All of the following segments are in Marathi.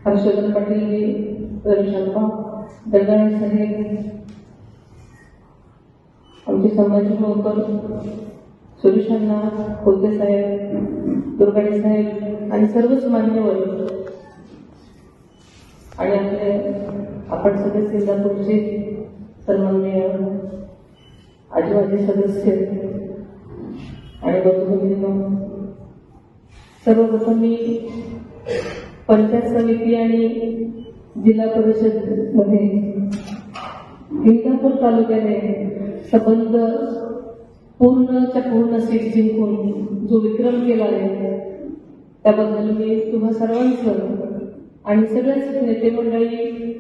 हर्षवर्धन पाटील, रविशंकर दरगाणे साहेब, आमचे संभाजी नोकर, सुरेशांना खोते साहेब, दुर्गाडे साहेब आणि सर्वच मान्यवर आणि आपण सदस्य इंदापूरचे सन्माननीय आजूबाजू सदस्य आणि बंधू, सर्वप्रथम मी पंचायत समिती आणि जिल्हा परिषद मध्ये इंदापूर तालुक्याने संबंध पूर्णच्या पूर्ण सीट जिंकून जो विक्रम केला आहे त्याबद्दल मी तुम्हा सर्वांचं आणि सगळ्याच नेते मंडळी,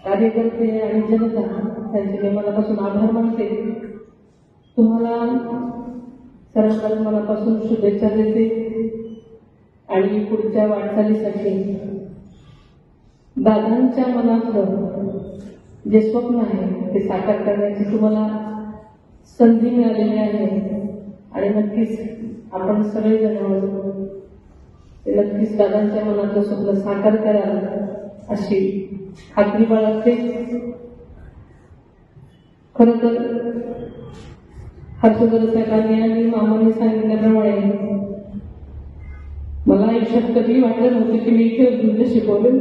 कार्यकर्ते आणि जनता त्यांचे मी मनापासून आभार मानते. तुम्हाला सर्वांना मनापासून शुभेच्छा देते आणि पुढच्या वाटचालीसाठी दादांच्या मनातलं जे स्वप्न आहे ते साकार करण्याची तुम्हाला संधी मिळालेली आहे आणि नक्कीच आपण सगळेजण ते नक्कीच दादांच्या मनातलं स्वप्न साकार कराल अशी खात्री बाळगते. खरं तर हर्षवर्धन साहेबांनी आणि मामांनी सांगितल्याप्रमाणे मला आयुष्यात कधी वाटलं नव्हतं की मी इथे तुमच्याशी बोलेन.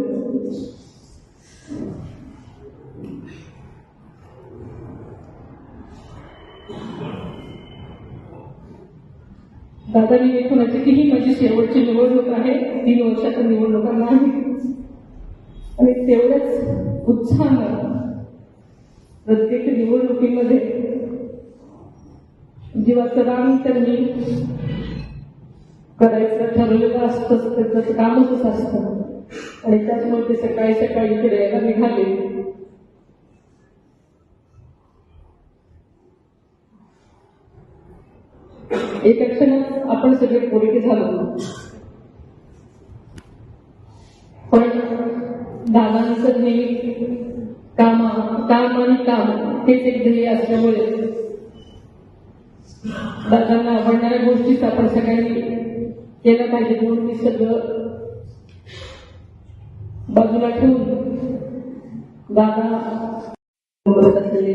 दादानी विठ्ठलाची की ही माझी शेवटची निवडणूक आहे, 3 वर्षाच्या निवडणुकांना आहे आणि तेवढ्याच उत्साहानं प्रत्येक निवडणुकीमध्ये जीवाचं रान त्यांनी करायचं ठरवलेलं असतं, त्याचं कामच असतं आणि त्याचमुळे ते सकाळी सकाळी इकडे यायला निघाले. एका क्षणात आपण सगळे पोरके झालो, पण दादांचं नेहमी काम आणि काम हेच एक ध्येय असल्यामुळे दादांना आवडणाऱ्या गोष्टीच आपण सगळ्यांनी केल्या पाहिजे म्हणून मी सगळं बाजूला ठेवून दादा असलेले